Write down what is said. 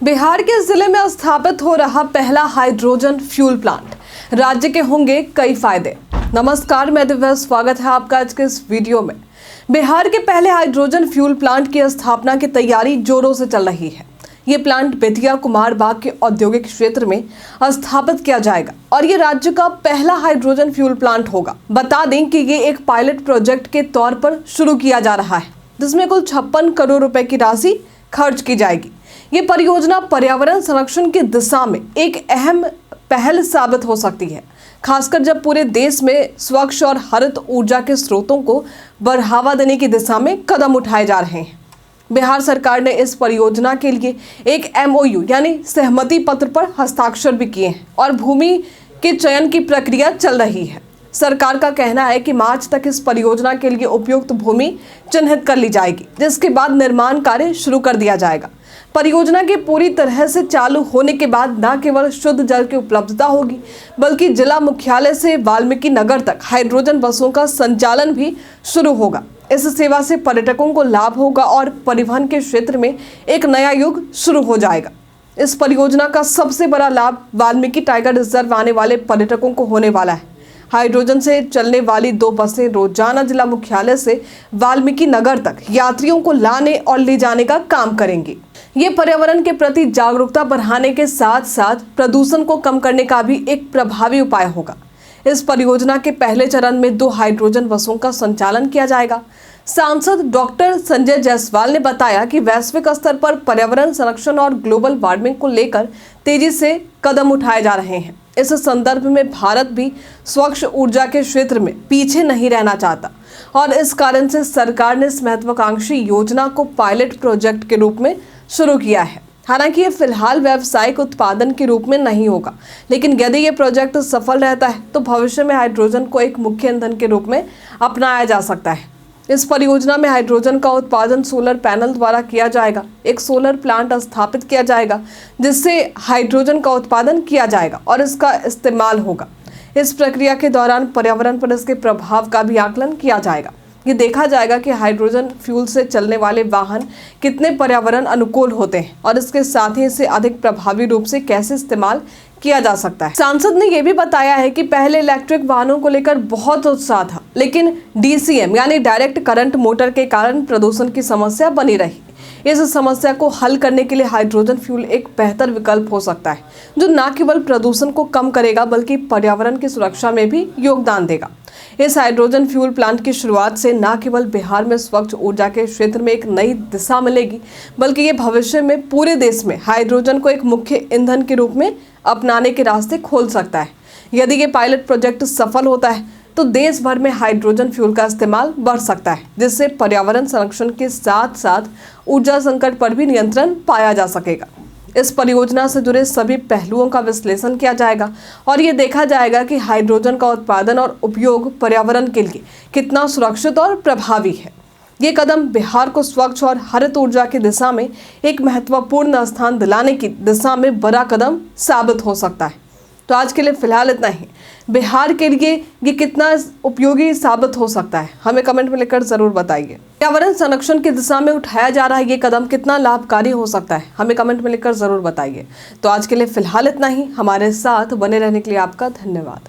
बिहार के जिले में स्थापित हो रहा पहला हाइड्रोजन फ्यूल प्लांट, राज्य के होंगे कई फायदे। नमस्कार, मैं दिव्या, स्वागत है आपका आज के इस वीडियो में। बिहार के पहले हाइड्रोजन फ्यूल प्लांट की स्थापना की तैयारी जोरों से चल रही है। ये प्लांट बेतिया कुमार बाग के औद्योगिक क्षेत्र में स्थापित किया जाएगा और ये राज्य का पहला हाइड्रोजन फ्यूल प्लांट होगा। बता दें कि ये एक पायलट प्रोजेक्ट के तौर पर शुरू किया जा रहा है, जिसमें कुल 56 करोड़ रुपए की राशि खर्च की जाएगी। ये परियोजना पर्यावरण संरक्षण की दिशा में एक अहम पहल साबित हो सकती है, खासकर जब पूरे देश में स्वच्छ और हरित ऊर्जा के स्रोतों को बढ़ावा देने की दिशा में कदम उठाए जा रहे हैं। बिहार सरकार ने इस परियोजना के लिए एक MOU यानी सहमति पत्र पर हस्ताक्षर भी किए हैं और भूमि के चयन की प्रक्रिया चल रही है। सरकार का कहना है कि मार्च तक इस परियोजना के लिए उपयुक्त भूमि चिन्हित कर ली जाएगी, जिसके बाद निर्माण कार्य शुरू कर दिया जाएगा। परियोजना के पूरी तरह से चालू होने के बाद न केवल शुद्ध जल की उपलब्धता होगी, बल्कि जिला मुख्यालय से वाल्मीकि नगर तक हाइड्रोजन बसों का संचालन भी शुरू होगा। इस सेवा से पर्यटकों को लाभ होगा और परिवहन के क्षेत्र में एक नया युग शुरू हो जाएगा। इस परियोजना का सबसे बड़ा लाभ वाल्मीकि टाइगर रिजर्व आने वाले पर्यटकों को होने वाला है। हाइड्रोजन से चलने वाली 2 बसें रोजाना जिला मुख्यालय से वाल्मीकि नगर तक यात्रियों को लाने और ले जाने का काम करेंगी। ये पर्यावरण के प्रति जागरूकता बढ़ाने के साथ साथ प्रदूषण को कम करने का भी एक प्रभावी उपाय होगा। इस परियोजना के पहले चरण में 2 हाइड्रोजन बसों का संचालन किया जाएगा। सांसद डॉक्टर संजय जायसवाल ने बताया कि वैश्विक स्तर पर पर्यावरण संरक्षण और ग्लोबल वार्मिंग को लेकर तेजी से कदम उठाए जा रहे हैं। इस संदर्भ में भारत भी स्वच्छ ऊर्जा के क्षेत्र में पीछे नहीं रहना चाहता और इस कारण से सरकार ने इस महत्वाकांक्षी योजना को पायलट प्रोजेक्ट के रूप में शुरू किया है। हालांकि ये फिलहाल व्यावसायिक उत्पादन के रूप में नहीं होगा, लेकिन यदि ये प्रोजेक्ट सफल रहता है तो भविष्य में हाइड्रोजन को एक मुख्य ईंधन के रूप में अपनाया जा सकता है। इस परियोजना में हाइड्रोजन का उत्पादन सोलर पैनल द्वारा किया जाएगा। एक सोलर प्लांट स्थापित किया जाएगा जिससे हाइड्रोजन का उत्पादन किया जाएगा और इसका इस्तेमाल होगा। इस प्रक्रिया के दौरान पर्यावरण पर इसके प्रभाव का भी आकलन किया जाएगा। ये देखा जाएगा कि हाइड्रोजन फ्यूल से चलने वाले वाहन कितने पर्यावरण अनुकूल होते हैं और इसके साथ ही इसे अधिक प्रभावी रूप से कैसे इस्तेमाल किया जा सकता है। सांसद ने यह भी बताया है कि पहले इलेक्ट्रिक वाहनों को लेकर बहुत उत्साह था, लेकिन DCM यानी डायरेक्ट करंट मोटर के कारण प्रदूषण की समस्या बनी रही। इस समस्या को हल करने के लिए हाइड्रोजन फ्यूल एक बेहतर विकल्प हो सकता है, जो न केवल प्रदूषण को कम करेगा बल्कि पर्यावरण की सुरक्षा में भी योगदान देगा। इस हाइड्रोजन फ्यूल प्लांट की शुरुआत से न केवल बिहार में स्वच्छ ऊर्जा के क्षेत्र में एक नई दिशा मिलेगी, बल्कि ये भविष्य में पूरे देश में हाइड्रोजन को एक मुख्य ईंधन के रूप में अपनाने के रास्ते खोल सकता है। यदि ये पायलट प्रोजेक्ट सफल होता है तो देश भर में हाइड्रोजन फ्यूल का इस्तेमाल बढ़ सकता है, जिससे पर्यावरण संरक्षण के साथ साथ ऊर्जा संकट पर भी नियंत्रण पाया जा सकेगा। इस परियोजना से जुड़े सभी पहलुओं का विश्लेषण किया जाएगा और ये देखा जाएगा कि हाइड्रोजन का उत्पादन और उपयोग पर्यावरण के लिए कितना सुरक्षित और प्रभावी है। ये कदम बिहार को स्वच्छ और हरित ऊर्जा की दिशा में एक महत्वपूर्ण स्थान दिलाने की दिशा में बड़ा कदम साबित हो सकता है। तो आज के लिए फिलहाल इतना ही। बिहार के लिए ये कितना उपयोगी साबित हो सकता है, हमें कमेंट में लिखकर जरूर बताइए। पर्यावरण संरक्षण की दिशा में उठाया जा रहा है ये कदम कितना लाभकारी हो सकता है, हमें कमेंट में लिखकर जरूर बताइए। तो आज के लिए फिलहाल इतना ही। हमारे साथ बने रहने के लिए आपका धन्यवाद।